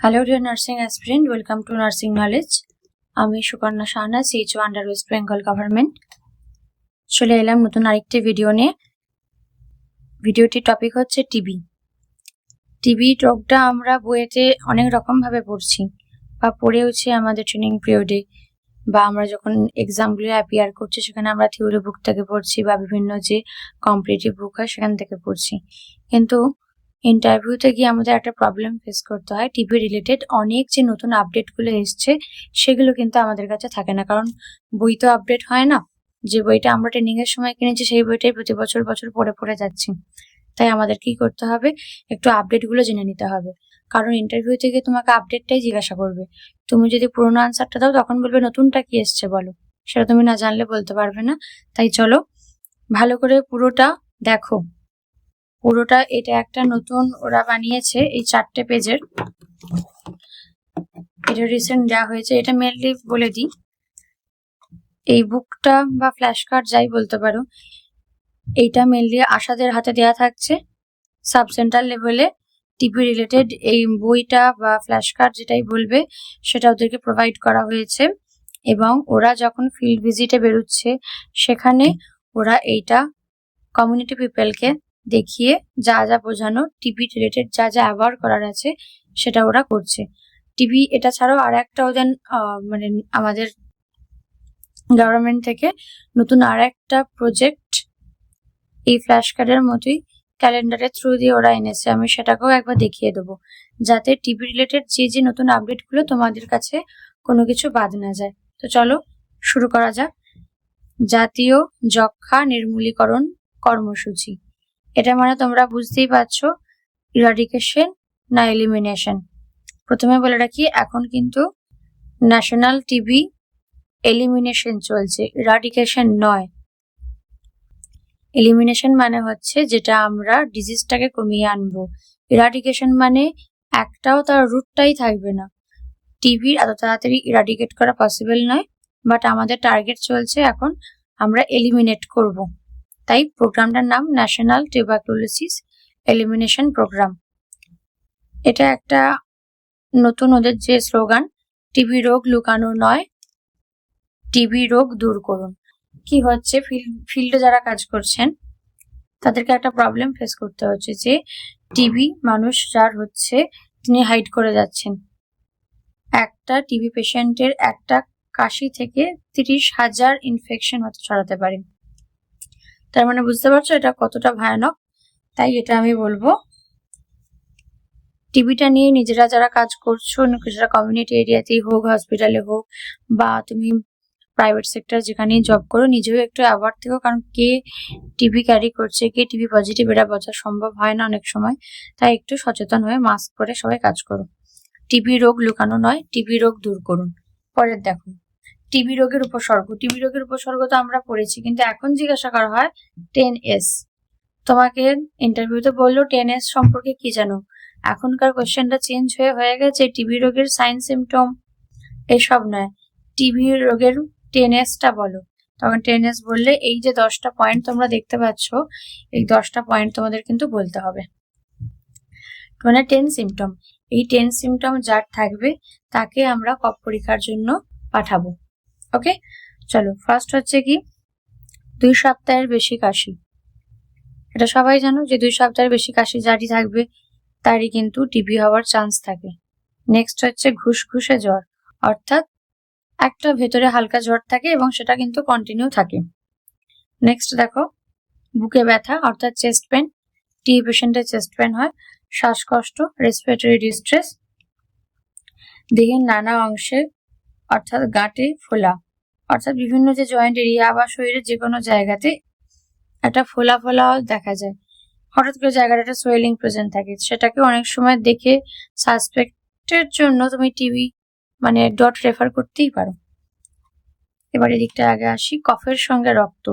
Hello dear nursing aspirant, welcome to Nursing Knowledge. আমি Sukanya Shahana, CHO under West Bengal government. চলে এলাম নতুন আরেকটি ভিডিও নিয়ে। ভিডিওটির টপিক হচ্ছে টিবি। টিবি রোগটা আমরা বইয়েতে অনেক রকম ভাবে পড়ছি বা পড়েওছি আমাদের ট্রেনিং পিরিয়ডে, বা আমরা যখন এক্সামগুলো অ্যাপিয়ার করছি সেখানে আমরা থিওরি বুক থেকে পড়ছি বা বিভিন্ন যে কম্পিটিটিভ বুক হয় সেখান থেকে পড়ছি। কিন্তু ইন্টারভিউতে গিয়ে আমাদের একটা প্রবলেম ফেস করতে হয়, টিবি রিলেটেড অনেক যে নতুন আপডেটগুলো এসছে সেগুলো কিন্তু আমাদের কাছে থাকে না, কারণ বই তো আপডেট হয় না। যে বইটা আমরা ট্রেনিং এর সময় কিনেছি সেই বইটাই প্রতি বছর পড়ে পড়ে যাচ্ছি। তাই আমাদের কি করতে হবে, একটু আপডেটগুলো জেনে নিতে হবে, কারণ ইন্টারভিউ থেকে তোমাকে আপডেটটাই জিজ্ঞাসা করবে। তুমি যদি পুরোনো আনসারটা দাও তখন বলবে নতুনটা কি এসছে বলো, সেটা তুমি না জানলে বলতে পারবে না। তাই চলো ভালো করে পুরোটা দেখো। পুরোটা এটা একটা নতুন ওরা বানিয়েছে, এই 4টে পেজের, এটা রিসেন্ট দেওয়া হয়েছে। এটা মেনলি বলে দিই, এই বুকটা বা ফ্ল্যাশ কার্ড যাই বলতে পারো, এইটা মেনলি আশাদের হাতে দেয়া থাকছে সাব সেন্টার লেভেলে। টিবি রিলেটেড এই বইটা বা ফ্ল্যাশ কার্ড যেটাই বলবে সেটা ওদেরকে প্রোভাইড করা হয়েছে, এবং ওরা যখন ফিল্ড ভিজিটে বেরোচ্ছে সেখানে ওরা এইটা কমিউনিটি পিপলকে দেখিয়ে যা যা বোঝানো, টিবি রিলেটেড যা যা অ্যাওয়ার করার আছে সেটা ওরা করছে। টিবি এটা ছাড়াও আর একটা ওদের মানে আমাদের গভর্নমেন্ট থেকে নতুন আর একটা প্রজেক্ট এই ফ্ল্যাশ কার্ডের মতোই ক্যালেন্ডারের থ্রু দিয়ে ওরা এনেছে। আমি সেটাকেও একবার দেখিয়ে দেবো, যাতে টিবি রিলেটেড যে নতুন আপডেটগুলো তোমাদের কাছে কোনো কিছু বাদ না যায়। তো চলো শুরু করা যাক। জাতীয় যক্ষ্মা নির্মূলীকরণ কর্মসূচি, এটা মানে তোমরা বুঝতেই পারছো ইরাডিকেশন না এলিমিনেশন। প্রথমে বলে রাখি, এখন কিন্তু ন্যাশনাল টিবি এলিমিনেশন চলছে, ইরাডিকেশন নয়। এলিমিনেশন মানে হচ্ছে যেটা আমরা ডিজিজটাকে কমিয়ে আনবো, ইরাডিকেশন মানে একটাও তার রুটটাই থাকবে না। টিবির এত তাড়াতাড়ি ইরাডিকেট করা পসিবল নয়, বাট আমাদের টার্গেট চলছে এখন আমরা এলিমিনেট করব। তাই প্রোগ্রামটার নাম ন্যাশনাল টিউবারকুলোসিস এলিমিনেশন প্রোগ্রাম। এটা একটা নতুন ওদের যে স্লোগান, টিবি রোগ লুকানো নয়, টিবি রোগ দূর করুন। কি হচ্ছে, ফিল্ডে যারা কাজ করছেন তাদেরকে একটা প্রবলেম ফেস করতে হচ্ছে যে টিবি মানুষ যার হচ্ছে তিনি হাইড করে যাচ্ছেন। একটা টিবি পেশেন্টের একটা কাশি থেকে 30,000 ইনফেকশন হতে ছড়াতে পারে। তার মানে বুঝতে পারছো এটা কতটা ভয়ানক। তাই এটা আমি বলবো, টিবিটা নিয়ে নিজেরা যারা কাজ করছো, যারা কমিউনিটি এরিয়াতেই হোক, হসপিটালে হোক, বা তুমি প্রাইভেট সেক্টর যেখানেই জব করো, নিজেও একটু অ্যাওয়ার্ড থেকো, কারণ কে টিবি ক্যারি করছে, কে টিবি পজিটিভ, এটা বোঝা সম্ভব হয় না অনেক সময়। তাই একটু সচেতন হয়ে মাস্ক পরে সবাই কাজ করো। টিবি রোগ লুকানো নয়, টিবি রোগ দূর করুন। পরের দেখো, টিবি রোগের উপসর্গ। টিবি রোগের উপসর্গ তো আমরা পড়েছি, কিন্তু এখন জিজ্ঞাসা করা হয় 10S। তোমাকে ইন্টারভিউতে বললো 10S সম্পর্কে কি জানো। এখনকার কোশ্চেনটা চেঞ্জ হয়ে গেছে, টিবি রোগের সাইন সিমটম এসব নয়, টিবি রোগের 10Sটা বলো। তখন 10S বললে এই যে 10টা পয়েন্ট তোমরা দেখতে পাচ্ছ, এই 10টা পয়েন্ট তোমাদের কিন্তু বলতে হবে। মানে 10 সিমটম, এই 10 সিমটম যার থাকবে তাকে আমরা কফ পরীক্ষার জন্য পাঠাবো। ওকে, চলো ফার্স্ট হচ্ছে কি, 2 সপ্তাহের বেশি কাশি। এটা সবাই জানো যে 2 সপ্তাহের বেশি কাশি যারই থাকবে তারই কিন্তু টিবি হওয়ার চান্স থাকে। নেক্সট হচ্ছে ঘুষঘুষে জ্বর, অর্থাৎ একটা ভেতরে হালকা জ্বর থাকে এবং সেটা কিন্তু কন্টিনিউ থাকে। নেক্সট দেখো, বুকে ব্যথা অর্থাৎ চেস্ট পেন, টিবি পেশেন্টের চেস্ট পেন হয়। শ্বাসকষ্ট, রেসপিরেটরি ডিস্ট্রেস, দেহের নানা অংশে অর্থাৎ গাঁটে ফোলা, অর্থাৎ বিভিন্ন যে জয়েন্ট এরিয়া বা শরীরের যে কোনো জায়গাতে একটা ফোলা ফোলা দেখা যায়, হঠাৎ করে জায়গাটা একটা সোয়েলিং প্রেজেন্ট থাকে, সেটাকে অনেক সময় দেখে সাসপেক্টের জন্য তুমি টিবি মানে ডট রেফার করতেই পারো। এবার এদিকটা আগে আসি, কফের সঙ্গে রক্ত,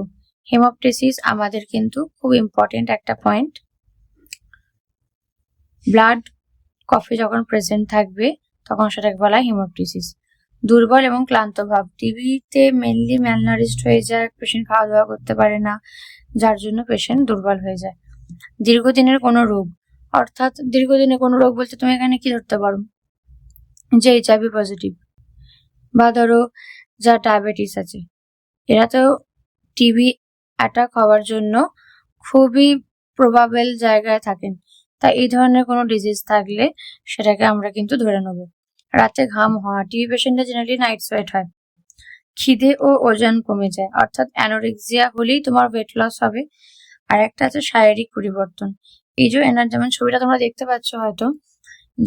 হেমোপটিসিস আমাদের কিন্তু খুব ইম্পর্টেন্ট একটা পয়েন্ট। ব্লাড কফে যখন প্রেজেন্ট থাকবে তখন সেটাকে বলা হয় হেমোপটিসিস। দুর্বল এবং ক্লান্ত ভাব, টিবিতে মেনলি ম্যালনারিশড হয়ে যায়, পেশেন্ট খাওয়া দাওয়া করতে পারে না, যার জন্য পেশেন্ট দুর্বল হয়ে যায়। দীর্ঘদিনের কোনো রোগ, অর্থাৎ দীর্ঘদিনের কোনো রোগ বলতে তুমি এখানে কি ধরতে পারো, যে এইচআইভি পজিটিভ, বা ধরো যা ডায়াবেটিস আছে, এরা তো টিবি অ্যাটাক হওয়ার জন্য খুবই প্রবাবেল জায়গায় থাকেন। তাই এই ধরনের কোনো ডিজিজ থাকলে সেটাকে আমরা কিন্তু ধরে নেব। রাতে ঘাম হওয়া, টিবি পেশেন্টে জেনারেলি নাইট সোয়েট হয়। খিদে ও ওজন কমে যায়, অর্থাৎ অ্যানোরেক্সিয়া হলেই তোমার ওয়েট লস হবে। আর একটা আছে শারীরিক পরিবর্তন। এই যে এনার যেমন ছবিটা তোমরা দেখতে পাচ্ছ হয়তো,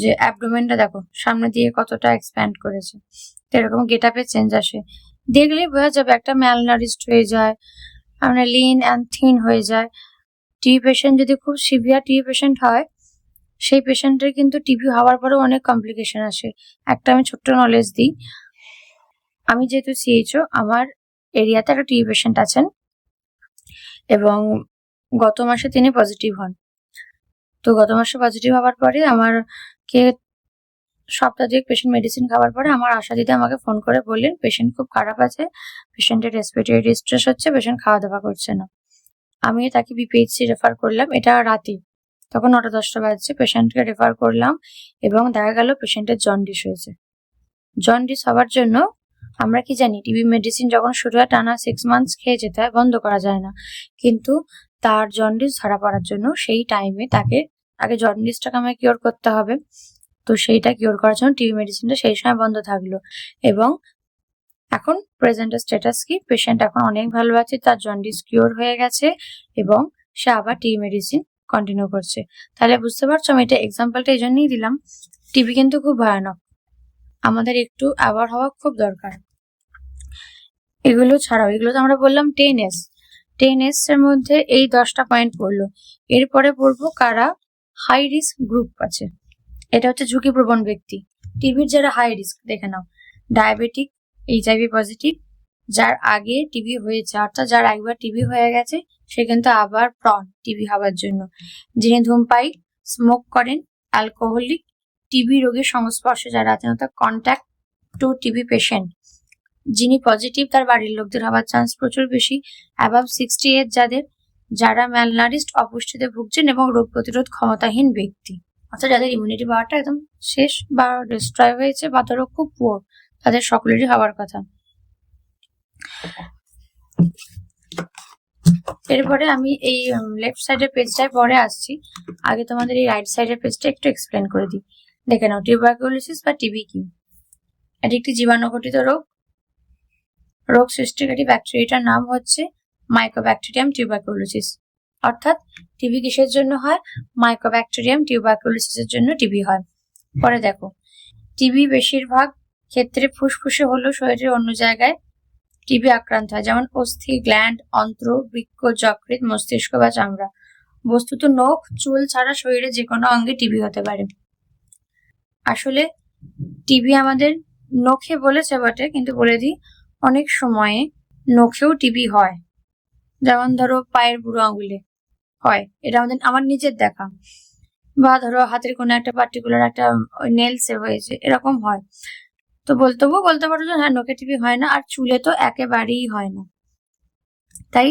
যে অ্যাবডোমেনটা দেখো সামনে দিয়ে কতটা এক্সপ্যান্ড করেছে, তো এরকম গেট আপে চেঞ্জ আসে। দেখলেই বোঝা যাবে একটা ম্যালনারিশড হয়ে যায়, আমরা লিন অ্যান্ড থিন হয়ে যায়। টিবি পেশেন্ট যদি খুব সিভিয়ার টিবি পেশেন্ট হয়, সেই পেশেন্টের কিন্তু টিবি হওয়ার পরেও অনেক কমপ্লিকেশন আসে। একটা আমি ছোট্ট নলেজ দিই, আমি যেহেতু সিএইচও, আমার এরিয়াতে একটা টিবি পেশেন্ট আছেন এবং গত মাসে তিনি পজিটিভ হন। তো গত মাসে পজিটিভ হওয়ার পরে আমাকে সপ্তাহ দুয়েক পেশেন্ট মেডিসিন খাওয়ার পরে আমার আশা দিদি আমাকে ফোন করে বললেন পেশেন্ট খুব খারাপ আছে, পেশেন্টের রেসপিরেটরি ডিস্ট্রেস হচ্ছে, পেশেন্ট খাওয়া দাওয়া করছে না। আমি তাকে বিপিএইচসি রেফার করলাম, এটা রাতে, তখন 9টা-10টা বাজছে। পেশেন্টকে রেফার করলাম এবং দেখা গেল পেশেন্টের জন্ডিস হয়েছে। জন্ডিস হওয়ার জন্য আমরা কি জানি, টিবি মেডিসিন যখন শুরু হয় টানা 6 মান্থস খেয়ে যেতে হয়, বন্ধ করা যায় না। কিন্তু তার জন্ডিস ধরা পড়ার জন্য সেই টাইমে তাকে আগে জন্ডিসটাকে আমাকে কিওর করতে হবে। তো সেইটা কিওর করার জন্য টিবি মেডিসিনটা সেই সময় বন্ধ থাকলো। এবং এখন প্রেজেন্ট স্ট্যাটাস কি, পেশেন্ট এখন অনেক ভালো আছে, তার জন্ডিস কিওর হয়ে গেছে এবং সে আবার টিবি মেডিসিন কন্টিনিউ করছে। তাহলে বুঝতে পারছো, আমি এটা এক্সাম্পলটা এই জন্যই দিলাম, টিবি কিন্তু খুব ভয়ানক, আমাদের একটু অ্যাওয়ার হওয়া খুব দরকার। এগুলো ছাড়াও, এগুলো তো আমরা বললাম 10S, 10S এর মধ্যে এই 10টা পয়েন্ট পড়লো। এরপরে পড়বো কারা হাই রিস্ক গ্রুপ আছে। এটা হচ্ছে ঝুঁকিপ্রবণ ব্যক্তি। টিবির যারা হাই রিস্ক দেখে নাও, ডায়াবেটিক, এইচআইভি পজিটিভ, যার আগে টিবি হয়েছে, অর্থাৎ যার একবার টিবি হয়ে গেছে সে কিন্তু আবার প্রন টিবি হওয়ার জন্য, যিনি ধূমপায়ী, স্মোক করেন, অ্যালকোহলিক, টিবি রোগীর সংস্পর্শে যারা আছেন, অর্থাৎ কন্ট্যাক্ট টু টিবি পেশেন্ট, যিনি পজিটিভ তার বাড়ির লোকদের হওয়ার চান্স প্রচুর বেশি, অ্যাবাভ 60 এজ যাদের, যারা ম্যালনারিস্ট অপুষ্টিতে ভুগছেন এবং রোগ প্রতিরোধ ক্ষমতাহীন ব্যক্তি, অর্থাৎ যাদের ইমিউনিটি পাওয়ারটা একদম শেষ বা ডিস্ট্রয় হয়েছে বা ধরো খুব পুয়ার, তাদের সকলেরই হওয়ার কথা। এরপরে আমি এই লেফট সাইডের পেজটায় পরে আসছি, আগে তোমাদের এই রাইট সাইডের পেজটা একটু এক্সপ্লেন করে দিই। দেখে নাও, টিউবারকুলোসিস বা টিবি কি? এটি একটি জীবাণুঘটিত রোগ। রোগ সৃষ্টিকারী ব্যাকটেরিয়াটার নাম হচ্ছে মাইকোব্যাকটেরিয়াম টিউবারকুলোসিস। অর্থাৎ টিবি কিসের জন্য হয়? মাইকোব্যাকটেরিয়াম টিউবারকুলোসিসের জন্য টিবি হয়। পরে দেখো, টিবি বেশিরভাগ ক্ষেত্রে ফুসফুসে হলেও শরীরের অন্য জায়গায় টিবি আক্রান্ত হয়, যেমন অস্থি, গ্ল্যান্ড, অন্ত্র, বৃক্ক, যকৃৎ, মস্তিষ্ক বা চামড়া। বস্তুত নখ, চুল ছাড়া শরীরে যে কোনো অঙ্গে টিবি হতে পারে। আসলে টিবি আমাদের নখে বলেছে বটে, কিন্তু বলে দিই, অনেক সময়ে নখেও টিবি হয়, যেমন ধরো পায়ের বুড়ো আঙুলে হয়, এটা আমার নিজের দেখা, বা ধরো হাতের কোনো একটা পার্টিকুলার একটা নেলসে হয়েছে, এরকম হয়। তো বলতে পারো যে হ্যাঁ, নখে টিবি হয় না, আর চুলে তো একেবারেই হয় না। তাই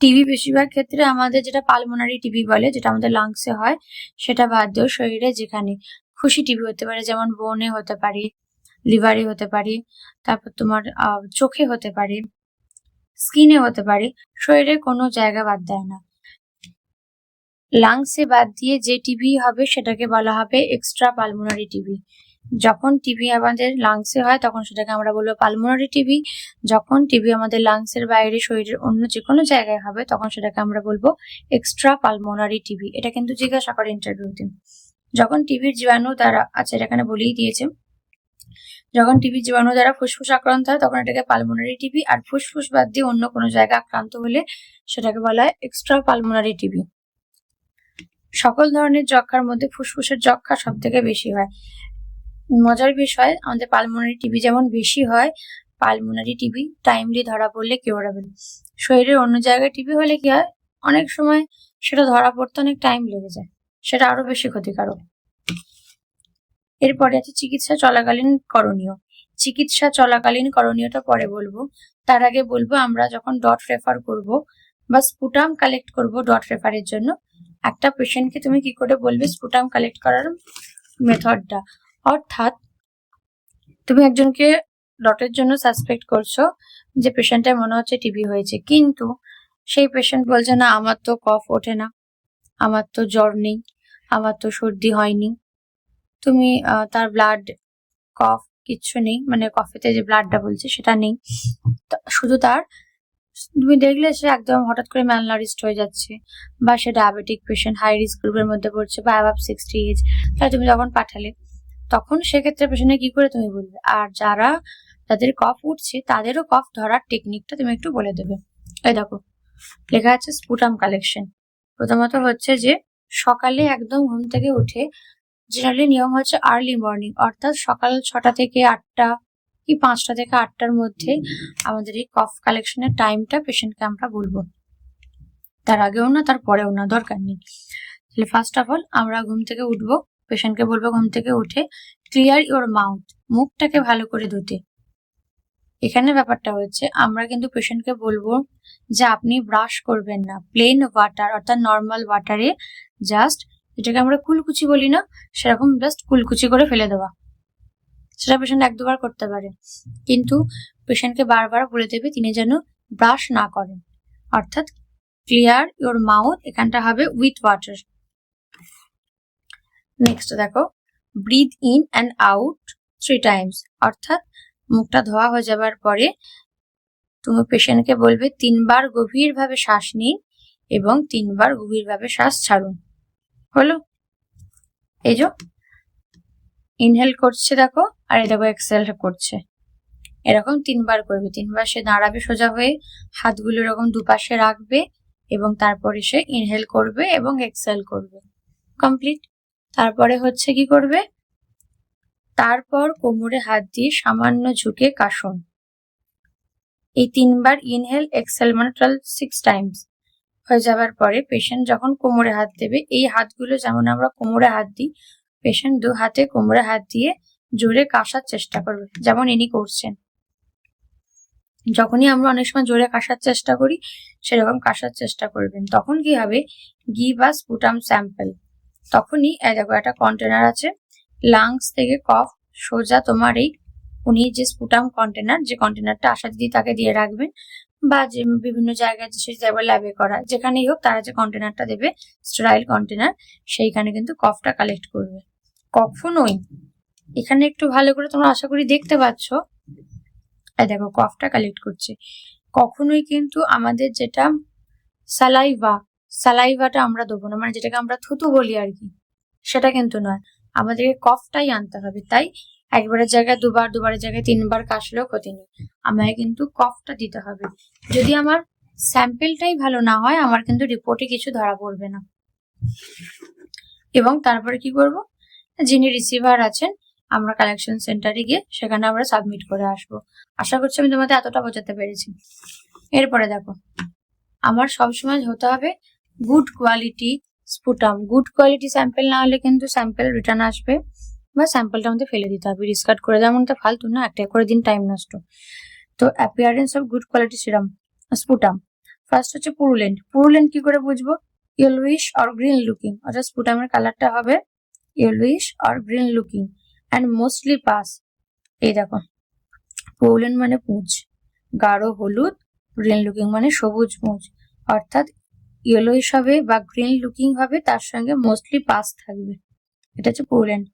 টিবি বেশিরভাগ ক্ষেত্রে আমাদের যেটা পালমোনারি টিবি বলে, যেটা আমাদের লাংসে হয়, সেটা বাদ দিয়েও শরীরে যেখানে খুশি টিবি হতে পারে, যেমন বোনে হতে পারে, লিভারে হতে পারে, তারপর তোমার চোখে হতে পারে, স্কিনে হতে পারে, শরীরের কোনো জায়গা বাদ দেয় না। লাংসে বাদ দিয়ে যে টিবি হবে সেটাকে বলা হবে এক্সট্রা পালমোনারি টিবি। যখন টিবি আমাদের লাংসে হয় তখন সেটাকে আমরা বলবো পালমোনারি টিবি। যখন টিবি আমাদের লাংসের বাইরে শরীরের অন্য যে কোনো জায়গায় হবে তখন সেটাকে আমরা বলবো এক্সট্রা পালমোনারি টিবি। এটা কিন্তু জিজ্ঞাসা করে ইন্টারভিউতে। যখন টিবির জীবাণু দ্বারা, আচ্ছা এটা এখানে বলেই দিয়েছে, যখন টিবি জীবাণু দ্বারা ফুসফুস আক্রান্ত হয় তখন এটাকে পালমোনারি টিবি, আর ফুসফুস বাদ দিয়ে অন্য কোনো জায়গা আক্রান্ত হলে সেটাকে বলা হয় এক্সট্রা পালমোনারি টিবি। সকল ধরনের যক্ষার মধ্যে ফুসফুসের যক্ষা সব থেকে বেশি হয়। মজার বিষয়, আমাদের পালমোনারি টিবি যেমন বেশি হয়, পালমোনারি টিবি টাইমলি ধরা পড়লে কিউরেবল। শরীরের অন্য জায়গায় টিবি হলে কি হয়, অনেক সময় সেটা ধরা পড়তে অনেক টাইম লেগে যায়, সেটা আরো বেশি ক্ষতিকারক। এরপরে আছে চিকিৎসা চলাকালীন করণীয়। চিকিৎসা চলাকালীন করণীয়টা পরে বলবো, তার আগে বলবো আমরা যখন ডট রেফার করব বা স্পুটাম কালেক্ট করব ডট রেফারের জন্য, একটা পেশেন্টকে তুমি কি করে বলবে স্পুটাম কালেক্ট করার মেথডটা। অর্থাৎ তুমি একজনকে ডটের জন্য সাসপেক্ট করছো যে পেশেন্টের মনে হচ্ছে টিবি হয়েছে, কিন্তু সেই পেশেন্ট বলছে না আমার তো কফ ওঠে না, আমার তো জ্বর নেই, আমার তো সর্দি হয়নি। তুমি তার ব্লাড, কফ কিচ্ছু নেই, মানে কফেতে যে ব্লাডটা বলছে সেটা নেই, শুধু তার তুমি দেখলে সে একদম হঠাৎ করে ম্যালনারিস্ট হয়ে যাচ্ছে, বা সে ডায়াবেটিক পেশেন্ট, হাই রিস্ক গ্রুপের মধ্যে পড়ছে, বা অ্যাবাভ 60 এজ, তাহলে তুমি যখন পাঠালে তখন সেক্ষেত্রে পেশেন্টে কি করে তুমি বলবে। আর যাদের কফ উঠছে তাদেরও কফ ধরার টেকনিকটা তুমি একটু বলে দেবে। এই দেখো লেখা আছে স্পুটাম কালেকশন। প্রথমত হচ্ছে যে সকালে একদম ঘুম থেকে উঠে, জেনারেলি নিয়ম হচ্ছে আর্লি মর্নিং, অর্থাৎ সকাল 6টা থেকে 8টা কি 5টা থেকে 8টার মধ্যে আমাদের এই কফ কালেকশনের টাইমটা পেশেন্টকে আমরা বলবো, তার আগেও না তার পরেও না, দরকার নেই। তাহলে ফার্স্ট অফ অল আমরা ঘুম থেকে উঠবো, পেশেন্টকে বলবো ঘুম থেকে উঠে ক্লিয়ার ইওর মাউথ, মুখটাকে ভালো করে ধুতে। এখানে ব্যাপারটা হচ্ছে আমরা কিন্তু পেশেন্টকে বলবো যে আপনি ব্রাশ করবেন না, প্লেন ওয়াটার অর্থাৎ নর্মাল ওয়াটারে জাস্ট, যেটাকে আমরা কুলকুচি বলি না, সেরকম জাস্ট কুলকুচি করে ফেলে দেওয়া। সেটা পেশেন্ট 1-2বার করতে পারে, কিন্তু পেশেন্টকে বারবার বলে দেবে তিনি যেন ব্রাশ না করেন, অর্থাৎ ক্লিয়ার ইওর মাউথ এখানটা হবে উইথ ওয়াটার। নেক্সট দেখো breathe in and out 3 times, অর্থাৎ মুখটা ধোয়া হয়ে যাবার পরে তুমি পেশেন্টকে বলবে 3বার গভীরভাবে শ্বাস নিন এবং 3বার গভীরভাবে শ্বাস ছাড়ুন। হলো? এই যে ইনহেল করছে দেখো, আর এই দেখো এক্সেল করছে, এরকম 3বার করবে। 3বার সে দাঁড়াবে সোজা হয়ে, হাতগুলো এরকম দুপাশে রাখবে এবং তারপরে সে ইনহেল করবে এবং এক্সেল করবে। কমপ্লিট। তারপরে হচ্ছে কি করবে, তারপর কোমরে হাত দিয়ে সামান্য ঝুঁকে কাশুন। এই 3বার ইনহেল এক্সেল মানে টোটাল 6 টাইমস হয়ে যাবার পরে পেশেন্ট যখন কোমরে হাত দেবে, এই হাতগুলো যেমন আমরা কোমরে হাত দিই, পেশেন্ট 2 হাতে কোমরে হাত দিয়ে জোরে কাশার চেষ্টা করবে, যেমন ইনি করছেন। যখনই আমরা অনেক সময় জোরে কাশার চেষ্টা করি সেরকম কাশার চেষ্টা করবেন। তখন কি হবে, গিভ আস স্পুটাম স্যাম্পল। তখনই দেখো একটা কন্টেনার আছে, লাংস থেকে কফ সোজা তোমার এই উনি যে স্পুটাম কন্টেনার, যে কন্টেনারটা আশা দিদি তাকে দিয়ে রাখবেন, বা যে বিভিন্ন জায়গায় সে যাবে ল্যাবে করা, যেখানেই হোক তারা যে কন্টেনারটা দেবে স্টেরাইল কন্টেনার, সেইখানে কিন্তু কফটা কালেক্ট করবে। কখনোই এখানে একটু ভালো করে তোমরা আশা করি দেখতে পাচ্ছ, দেখো কফটা কালেক্ট করছে। কখনোই কিন্তু আমাদের যেটা সালাইভাটা আমরা দেবো না, মানে যেটাকে আমরা থুতু বলি আর কি, সেটা কিন্তু নয়, আমাদেরকে কফটাই আনতে হবে। তাই একবারের জায়গায় 2বার, 2বারের জায়গায় 3বার কাশলেও ক্ষতি নেই, আমায় কিন্তু কফটা দিতে হবে। যদি আমার স্যাম্পেলটাই ভালো না হয় আমার কিন্তু রিপোর্টে কিছু ধরা পড়বে না। এবং তারপরে কি করব, যিনি রিসিভার আছেন আমরা কালেকশন সেন্টারে গিয়ে সেখানে আমরা সাবমিট করে আসবো। আশা করছি আমি তোমাদের এতটা বোঝাতে পেরেছি। এরপরে দেখো আমার সবসময় হতে হবে good quality sputum. Good quality sample না হলে কিন্তু স্যাম্পেল রিটার্ন আসবে, বা স্যাম্পেলটা আমাদের ফেলে দিতে হবে, ডিসকার্ড করে দেওয়ার মধ্যে ফালতু না, একটা করে দিন টাইম নষ্ট। তো appearance of good quality serum sputum. First হচ্ছে পুরুলেন্ট। পুরুলেন্ট কি করে বুঝবো, ইয়েলোইশ অর গ্রিন লুকিং, অর্থাৎ স্পুটামের কালারটা হবে yellowish or green looking and mostly pass. এই দেখো পুরুলেন্ট মানে পুঁজ, গাঢ় হলুদ, গ্রিন লুকিং মানে সবুজ পুঁজ, অর্থাৎ ইয়েলোইশ হবে বা গ্রিন লুকিং হবে, তার সঙ্গে মোস্টলি পাস থাকবে, এটা হচ্ছে পুরুলেন্ট।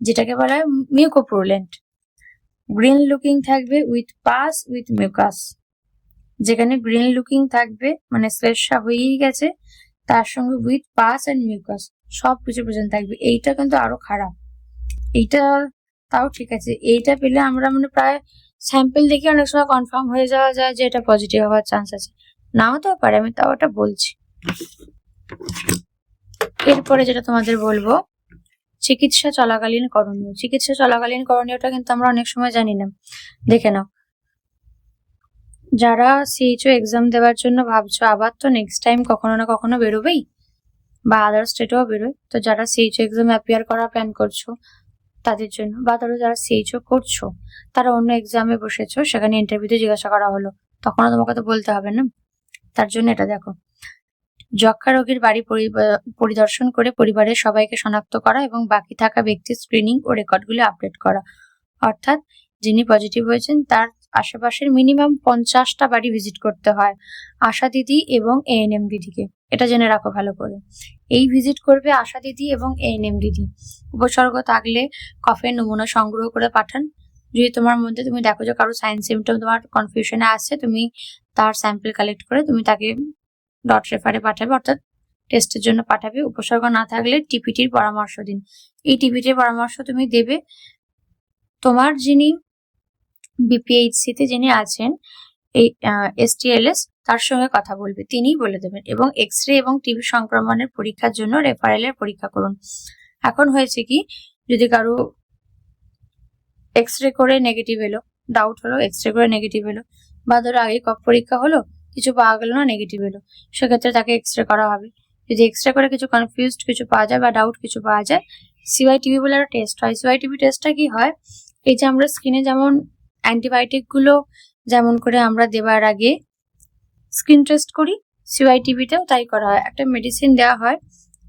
যেটাকে বলা হয় মিউকোপুরুলেন্ট। গ্রিন লুকিং থাকবে উইথ পাস উইথ মিউকাস, যেখানে গ্রিন লুকিং থাকবে মানে শ্লেষ্মা হয়েই গেছে, তার সঙ্গে উইথ পাস এন্ড মিউকাস সব কিছু প্রেজেন্ট থাকবে। এইটা কিন্তু আরো খারাপ, এইটা তাও ঠিক আছে, এইটা পেলে আমরা মানে প্রায় স্যাম্পেল দেখে অনেক সময় কনফার্ম হয়ে যাওয়া যায় যে এটা পজিটিভ হওয়ার চান্স আছে, নাও তো পারে, আমি তাও এটা বলছি। এরপরে যেটা তোমাদের বলবো চিকিৎসা চলাকালীন করণীয়। চিকিৎসা চলাকালীন করণীয়টা কিন্তু আমরা অনেক সময় জানি না, দেখে নাও। যারা সিএইচও এক্সাম দেওয়ার জন্য ভাবছো, আবার তো নেক্সট টাইম কখনো না কখনো বেরোবেই, বা আদার স্টেটেও বেরোয়, তো যারা সিএইচও এক্সাম অ্যাপিয়ার করা প্ল্যান করছো তাদের জন্য, বা ধরো যারা সিএইচও করছো তারা অন্য এক্সামে বসেছো, সেখানে ইন্টারভিউতে জিজ্ঞাসা করা হলো, তখনও তোমাকে তো বলতে হবে না। তার জন্য এটা দেখো, যক্ষা রোগীর বাড়ি পরিদর্শন করে পরিবারের সবাইকে শনাক্ত করা এবং বাকি থাকা ব্যক্তির স্ক্রিনিং ও রেকর্ডগুলি আপডেট করা। অর্থাৎ যিনি পজিটিভ হয়েছেন তার আশেপাশের মিনিমাম 50টা বাড়ি ভিজিট করতে হয় আশা দিদি এবং এএনএম দিদিকে। এটা জেনে রাখো ভালো করে। এই ভিজিট করবে আশা দিদি এবং এএনএম দিদি। উপসর্গ থাকলে কফের নমুনা সংগ্রহ করে পাঠান। যদি তোমার মধ্যে তুমি দেখো যে কারো সাইন সিমটম তোমার কনফিউশনে আসছে, তুমি তার স্যাম্পল কালেক্ট করে তুমি তাকে ডট রেফারে পাঠাবে, অর্থাৎ টেস্টের জন্য পাঠাবে। উপসর্গ না থাকলে টিপিটির পরামর্শ দিন। এই টিপিটির পরামর্শ তুমি দেবে তোমার যিনি বিপিএইচসি তে যিনি আছেন এই STLS, তার সঙ্গে কথা বলবে, তিনিই বলে দেবেন। এবং এক্সরে এবং টিবি সংক্রমণের পরীক্ষার জন্য রেফারেলের পরীক্ষা করুন। এখন হয়েছে কি, যদি কারো এক্সরে করে নেগেটিভ এলো, ডাউট হলো, এক্সরে করে নেগেটিভ এলো, বা ধরো আগে কফ পরীক্ষা হলো, কিছু পাওয়া গেল না, নেগেটিভ এলো, সেক্ষেত্রে তাকে এক্সরে করা হবে। যদি এক্সরে করে কিছু কনফিউজড কিছু পাওয়া যায় বা ডাউট কিছু পাওয়া যায়, CYTB বলে একটা টেস্ট হয়। CYTB টেস্টটা কি হয়, এই যে আমরা স্কিনে যেমন অ্যান্টিবায়োটিক গুলো যেমন করে আমরা দেওয়ার আগে স্কিন টেস্ট করি, CYTB তেও তাই করা হয়। একটা মেডিসিন দেওয়া হয়,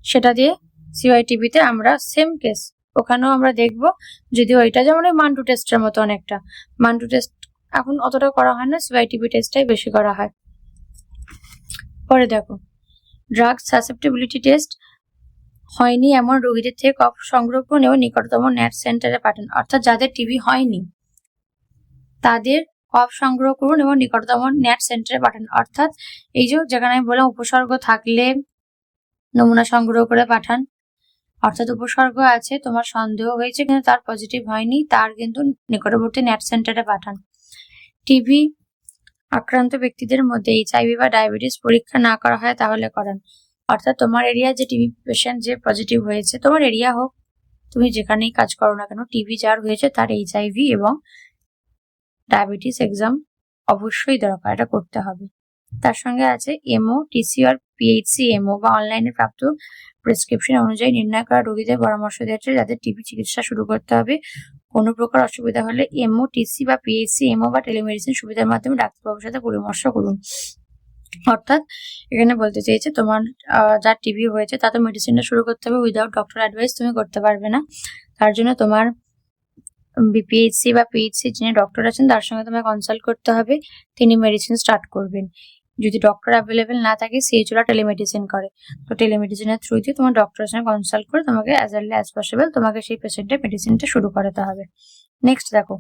সেটা দিয়ে CYTB তে আমরা সেম কেস ওখানেও আমরা দেখবো। যদিও এটা যেমন ওই মান্টু টেস্টের মতো অনেকটা, মান্টু টেস্ট এখন অতটা করা হয় না, CYTB টেস্টটাই বেশি করা হয়। পরে দেখো, ড্রাগ সাসেপ্টিবিলিটি টেস্ট হয়নি এমন রোগীদের থেকে কফ সংগ্রহ করুন এবং নিকটতম ন্যাট সেন্টারে পাঠান। অর্থাৎ যাদের টিবি হয়নি তাদের কফ সংগ্রহ করুন এবং নিকটতম ন্যাট সেন্টারে পাঠান। অর্থাৎ এই যে যেখানে আমি বললাম উপসর্গ থাকলে নমুনা সংগ্রহ করে পাঠান, অর্থাৎ উপসর্গ আছে, তোমার সন্দেহ হয়েছে কিন্তু তার পজিটিভ হয়নি, তার কিন্তু নিকটবর্তী ন্যাট সেন্টারে পাঠান। টিবি আক্রান্ত ব্যক্তিদের মধ্যে HIV বা ডায়াবেটিস পরীক্ষা না করা হয় তাহলে করান। অর্থাৎ তোমার এরিয়া যে টিবি পেশেন্ট যে পজিটিভ হয়েছে, তোমার এরিয়া হোক, তুমি যেখানেই কাজ করো না কেন, টিবি যার হয়েছে তার HIV এবং ডায়াবেটিস এক্সাম অবশ্যই দরকার, এটা করতে হবে। তার সঙ্গে আছে এমও, TC আর PHC এমও বা অনলাইনে প্রাপ্ত প্রেসক্রিপশন অনুযায়ী নির্ণয় করা রোগীদের পরামর্শ দিয়েছে যাদের টিবি চিকিৎসা শুরু করতে হবে। কোনো প্রকার অসুবিধা হলে এমও, TC বা PHC এমও বা টেলিমেডিসিন সুবিধার মাধ্যমে ডাক্তারবাবুর সাথে পরামর্শ করুন। অর্থাৎ এখানে বলতে চেয়েছে তোমার যার টিবি হয়েছে তাতে মেডিসিনটা শুরু করতে হবে, উইদাউট ডক্টর অ্যাডভাইস তুমি করতে পারবে না। তার জন্য তোমার BPHC বা PHC যিনি ডক্টর আছেন তার সঙ্গে তোমায় কনসাল্ট করতে হবে, তিনি মেডিসিন স্টার্ট করবেন। যদি ডক্টর অ্যাভেলেবেল না থাকে, CHO টেলিমেডিসিন করে, তো টেলিমেডিসিনের থ্রু দিয়ে তোমার ডক্টরের সঙ্গে কনসাল্ট করে তোমাকে অ্যাজ আর্লি অ্যাজ পসিবল তোমাকে সেই পেশেন্টের মেডিসিনটা শুরু করাতে হবে। নেক্সট দেখো,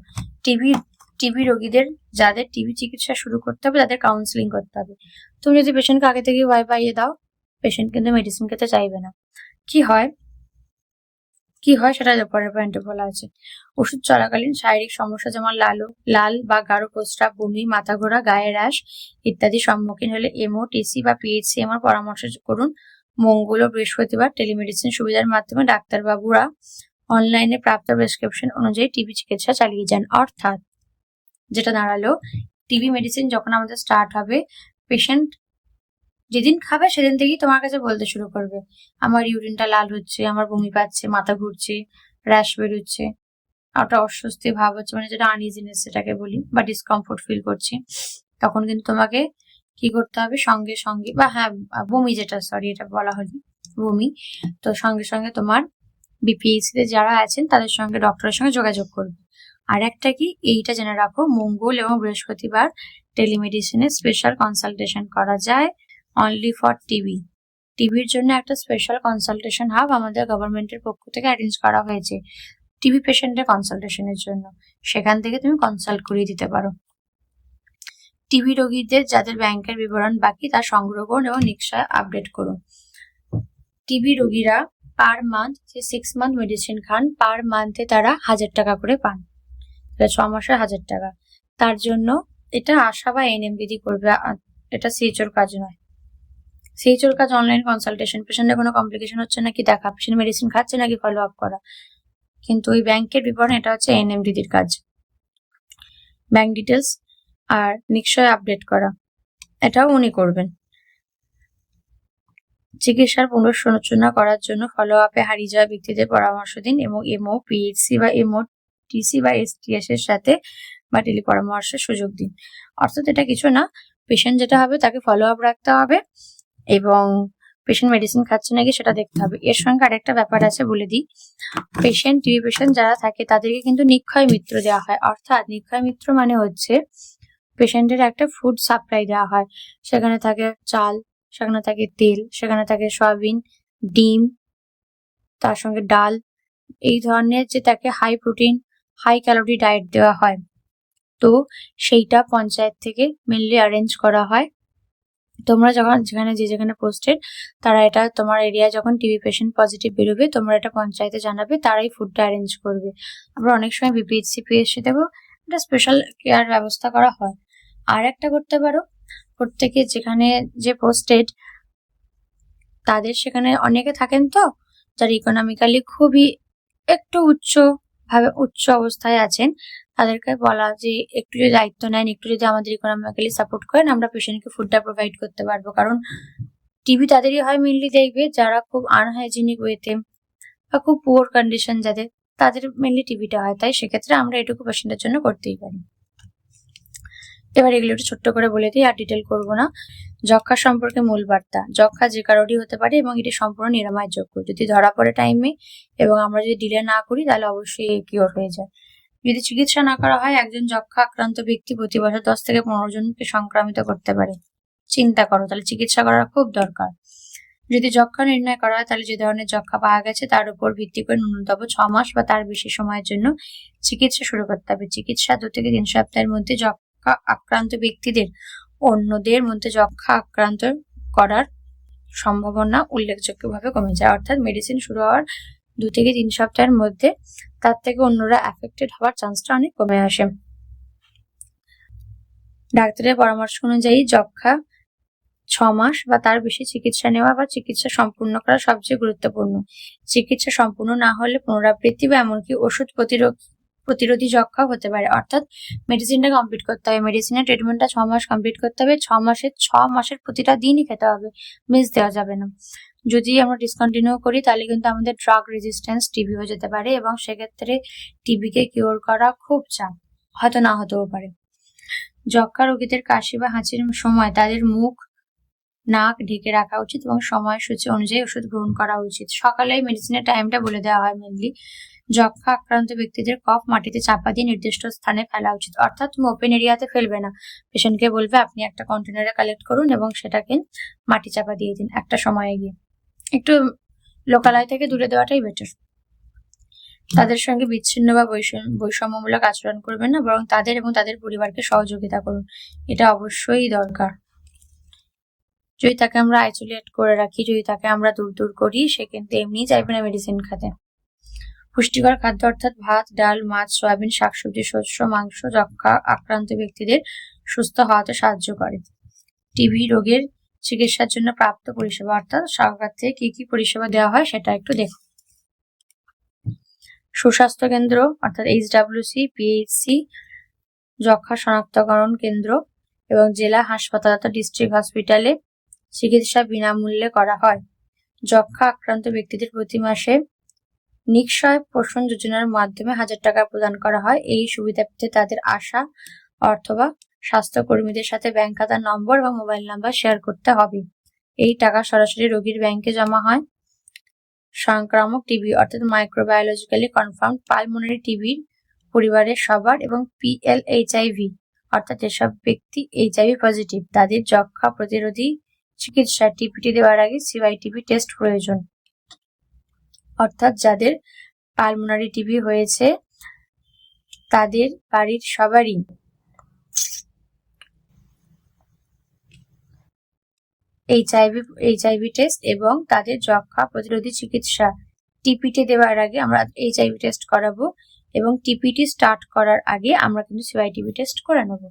টিবি রোগীদের যাদের টিবি চিকিৎসা শুরু করতে হবে তাদের কাউন্সিলিং করতে হবে। তুমি যদি পেশেন্টকে আগে থেকে ভয় পাইয়ে দাও, পেশেন্ট কিন্তু মেডিসিন খেতে চাইবে না। কি হয় সেটা পরের পয়েন্টে বলা আছে। ওষুধ চলাকালীন শারীরিক সমস্যা যেমন লাল বা গাঢ় প্রস্রাব, বমি, মাথা ঘোরা, গায়ে র্যাশ ইত্যাদি সম্মুখীন হলে এমও, TC বা PHC এমআর পরামর্শ করুন। মঙ্গল ও বৃহস্পতিবার টেলিমেডিসিন সুবিধার মাধ্যমে ডাক্তারবাবুরা অনলাইনে প্রাপ্ত প্রেসক্রিপশন অনুযায়ী টিবি চিকিৎসা চালিয়ে যান। অর্থাৎ যেটা দাঁড়ালো, টিবি মেডিসিন যখন আমাদের স্টার্ট হবে, পেশেন্ট যেদিন খাবে সেদিন থেকেই তোমার কাছে বলতে শুরু করবে, আমার ইউরিনটা লাল হচ্ছে, আমার বমি পাচ্ছে, মাথা ঘুরছে, র্যাশ বেরোচ্ছে, একটা অস্বস্তি ভাব হচ্ছে, মানে যেটা আনইজিনেস সেটাকে বলি, বা ডিসকমফোর্ট ফিল করছি, তখন কিন্তু তোমাকে কি করতে হবে, সঙ্গে সঙ্গে, বা হ্যাঁ বমি, যেটা সরি এটা বলা হলো বমি, তো সঙ্গে সঙ্গে তোমার BPHC তে যারা আছেন তাদের সঙ্গে ডক্টরের সঙ্গে যোগাযোগ করবে। আর একটা কি, এইটা জেনে রাখো, মঙ্গল এবং বৃহস্পতিবার টেলিমেডিসিনে স্পেশাল কনসালটেশন করা যায় অনলি ফর টিবির জন্য একটা স্পেশাল কনসালটেশন হাব আমাদের গভর্নমেন্টের পক্ষ থেকে অ্যারেঞ্জ করা হয়েছে টিবি পেশেন্টের কনসালটেশনের জন্য, সেখান থেকে তুমি কনসাল্ট করিয়ে দিতে পারো। টিবি রোগীদের যাদের ব্যাংকের বিবরণ বাকি তা সংগ্রহ করুন এবং নিশ্চয় আপডেট করুন। টিবি রোগীরা পার মান্থ, যে 6 মান্থ মেডিসিন খান, পার মান্থে তারা 1000 টাকা করে পান, 6 মাসে 1000 টাকা। তার জন্য এটা আশা বা এএনএম দিদি করবে, এটা CHOর কাজ নয়। CHOর কাজ অনলাইন কনসালটেশন, পেশেন্টের কোনো কমপ্লিকেশন হচ্ছে নাকি দেখা, পেশেন্ট মেডিসিন খাচ্ছে নাকি ফলো আপ করা, কিন্তু ওই ব্যাংকের বিবরণ এটা হচ্ছে এএনএম দিদির কাজ। ব্যাংক ডিটেলস আর নিশ্চয় আপডেট করা, এটাও উনি করবেন। চিকিৎসার পুনঃসূচনা করার জন্য ফলো আপে হারিয়ে যাওয়া ব্যক্তিদের পরামর্শ দিন এবং এমও, PHC বা এমও, TC বা STS এর সাথে বা টেলি পরামর্শের সুযোগ দিন। অর্থাৎ এটা কিছু না, পেশেন্ট যেটা হবে তাকে ফলো আপ রাখতে হবে এবং পেশেন্ট মেডিসিন খাচ্ছে নাকি সেটা দেখতে হবে। এর সঙ্গে আরেকটা ব্যাপার আছে বলে দিই, টিবি পেশেন্ট যারা থাকে তাদেরকে কিন্তু নিক্ষয় মিত্র দেওয়া হয়। অর্থাৎ নিক্ষয় মিত্র মানে হচ্ছে পেশেন্টের একটা ফুড সাপ্লাই দেওয়া হয়। সেখানে থাকে চাল, সেখানে থাকে তেল, সেখানে থাকে সয়াবিন, ডিম, তার সঙ্গে ডাল, এই ধরনের যে তাকে high protein high calorie diet দেওয়া হয়। তো সেইটা পঞ্চায়েত থেকে মেনলি অ্যারেঞ্জ করা হয়। তোমরা যখন যেখানে পোস্টেড তারা এটা তোমার এরিয়া যখন টিবি পেশেন্ট পজিটিভ বেরোবে তোমরা এটা পঞ্চায়েতে জানাবে, তারাই ফুডটা অ্যারেঞ্জ করবে। আবার অনেক সময় বিপিএইচসি পিএইচসি থেকেও একটা স্পেশাল কেয়ার ব্যবস্থা করা হয়। আর একটা করতে পারো, প্রত্যেকে যেখানে যে পোস্টেড তাদের সেখানে অনেকে থাকেন তো যারা ইকোনমিক্যালি খুবই একটু উচ্চ অবস্থায় আছেন, তাদেরকে বলা যে একটু যদি দায়িত্ব নেন, একটু যদি আমাদের ইকোনমিক্যালি সাপোর্ট করেন, আমরা পেশেন্টকে ফুডটা প্রোভাইড করতে পারবো। কারণ টিবি তাদেরই হয় মেনলি দেখবে যারা খুব আনহাইজিনিক ওয়েতে বা খুব পুয়ার কন্ডিশন যাদের, তাদের মেনলি টিবিটা হয়। তাই সেক্ষেত্রে আমরা এটুকু পেশেন্টের জন্য করতেই পারি। এবার এগুলো একটু ছোট্ট করে বলে দিই, আর ডিটেল করবো না। যক্ষা সম্পর্কে মূল বার্তা, যক্ষা যে কারোরই হতে পারে এবং এটি সম্পূর্ণ নিরাময়যোগ্য যদি ধরা পড়ে টাইমে, এবং আমরা যদি ডিলে না করি তাহলে অবশ্যই কিওর হয়ে যায়। যদি চিকিৎসা না করা হয়, একজন যক্ষা আক্রান্ত ব্যক্তি প্রতি বছর 10 থেকে 15 জনকে সংক্রামিত করতে পারে। চিন্তা করো, তাহলে চিকিৎসা করা খুব দরকার। যদি যক্ষা নির্ণয় করা হয় তাহলে যে ধরনের যক্ষা পাওয়া গেছে তার উপর ভিত্তি করে ন্যূনতম 6 মাস বা তার বেশি সময়ের জন্য চিকিৎসা শুরু করতে হবে। চিকিৎসা 2 থেকে 3 সপ্তাহের মধ্যে যক্ষা আক্রান্ত ব্যক্তিদের অন্যদের মধ্যে যক্ষা আক্রান্ত করার সম্ভাবনা উল্লেখযোগ্যভাবে কমে যায়। অর্থাৎ মেডিসিন শুরু হওয়ার 2 থেকে 3 সপ্তাহের মধ্যে তার থেকে অন্যরা অ্যাফেক্টেড হওয়ার চান্সটা অনেক কমে আসে। ডাক্তারের পরামর্শ অনুযায়ী যক্ষা 6 মাস বা তার বেশি চিকিৎসা নেওয়া বা চিকিৎসা সম্পূর্ণ করা সবচেয়ে গুরুত্বপূর্ণ। চিকিৎসা সম্পূর্ণ না হলে পুনরাবৃত্তি বা এমনকি ওষুধ প্রতিরোধী যক্ষা হতে পারে। অর্থাৎ মেডিসিনটা কমপ্লিট করতে হবে, মেডিসিনের ট্রিটমেন্টটা 6 মাস কমপ্লিট করতে হবে। 6 মাসের প্রতিটা দিনই খেতে হবে, মিস দেওয়া যাবে না। যদি আমরা ডিসকন্টিনিউ করি তাহলে কিন্তু আমাদের ড্রাগ রেজিস্ট্যান্স টিবি হয়ে যেতে পারে, এবং সেক্ষেত্রে টিবিকে কিওর করা খুব চাপ, হয়তো না হতেও পারে। যক্ষা রোগীদের কাশি বা হাঁচির সময় তাদের মুখ নাক ঢেকে রাখা উচিত এবং সময়সূচি অনুযায়ী ওষুধ গ্রহণ করা উচিত। সকালে মেডিসিনের টাইমটা বলে দেওয়া হয় মেনলি। যক্ষা আক্রান্ত ব্যক্তিদের কফ মাটিতে চাপা দিয়ে নির্দিষ্ট স্থানে ফেলা উচিত। অর্থাৎ তুমি ওপেন এরিয়াতে ফেলবে না, পেশেন্টকে বলবে আপনি একটা কন্টেনারে কালেক্ট করুন এবং সেটাকে মাটি চাপা দিয়ে দিন একটা সময়ে গিয়ে। একটু লোকালয় থেকে দূরে দেওয়াটাই বেটার। তাদের সঙ্গে বিচ্ছিন্ন বা বৈষম্যমূলক আচরণ করবেন না, বরং তাদের এবং তাদের পরিবারকে সহযোগিতা করুন, এটা অবশ্যই দরকার। যদি তাকে আমরা আইসোলেট করে রাখি, যদি তাকে আমরা দূর করি, সে কিন্তু এমনি চাইবে না মেডিসিন খেতে। পুষ্টিকর খাদ্য অর্থাৎ ভাত, ডাল, মাছ, সয়াবিন, শাকসবজি, শস্য, মাংস যক্ষা আক্রান্ত ব্যক্তিদের সুস্থ হওয়াতে সাহায্য করে। টিবি রোগের চিকিৎসার জন্য প্রাপ্ত পরিষেবা অর্থাৎ সরকার থেকে কি কি পরিষেবা দেওয়া হয় সেটা একটু দেখো। সুস্বাস্থ্য কেন্দ্র অর্থাৎ HWC, পিএইচসি, যক্ষা শনাক্তকরণ কেন্দ্র এবং জেলা হাসপাতাল অর্থাৎ ডিস্ট্রিক্ট হসপিটালে চিকিৎসা বিনামূল্যে করা হয়। যক্ষা আক্রান্ত ব্যক্তিদের প্রতি মাসে নিক্ষয় পোষণ যোজনার মাধ্যমে 1000 টাকা প্রদান করা হয়। এই সুবিধা পেতে তাদের আশা অথবা স্বাস্থ্যকর্মীদের সাথে ব্যাংক খাতার নম্বর এবং মোবাইল নাম্বার শেয়ার করতে হবে। এই টাকা সরাসরি রোগীর ব্যাংকে জমা হয়। সংক্রামক টিবি অর্থাৎ মাইক্রোবায়োলজিক্যালি কনফার্মড পালমোনারি টিবির পরিবারের সবার এবং PLHIV অর্থাৎ যেসব ব্যক্তি HIV পজিটিভ তাদের যক্ষা প্রতিরোধী চিকিৎসা টিপিটি দেওয়ার আগে CYTB টেস্ট প্রয়োজন। অর্থাৎ যাদের পালমোনারি টিবি হয়েছে তাদের বাড়ির সবারই HIV টেস্ট এবং তাদের যক্ষা প্রতিরোধী চিকিৎসা টিপিটি দেওয়ার আগে আমরা HIV টেস্ট করাবো, এবং টিপিটি স্টার্ট করার আগে আমরা কিন্তু CYTB টেস্ট করে নেব।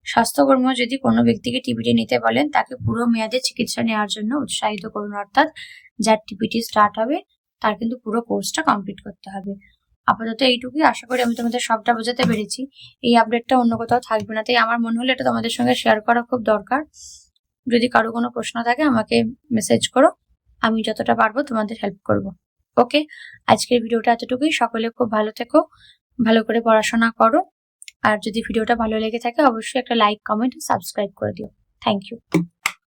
স্বাস্থ্যকর্মী যদি কোনো ব্যক্তিকে টিপিটি নিতে বলেন তাকে পুরো মেয়াদে চিকিৎসা নেওয়ার জন্য উৎসাহিত করুন। অর্থাৎ যার টিপিটি স্টার্ট হবে তার কিন্তু পুরো কোর্সটা কমপ্লিট করতে হবে। আপাতত এইটুকুই, আশা করি আমি তোমাদের সবটা বোঝাতে পেরেছি। এই আপডেটটা অন্য কোথাও থাকবে না, তাই আমার মনে হলো এটা তোমাদের সঙ্গে শেয়ার করা খুব দরকার। যদি কারো কোনো প্রশ্ন থাকে আমাকে মেসেজ করো, আমি যতটা পারবো তোমাদের হেল্প করব। ওকে, আজকের ভিডিওটা এতটুকুই। সকলে খুব ভালো থেকো, ভালো করে পড়াশোনা করো, আর যদি ভিডিওটা ভালো লেগে থাকে অবশ্যই একটা লাইক, কমেন্ট, সাবস্ক্রাইব করে দিও। Thank you.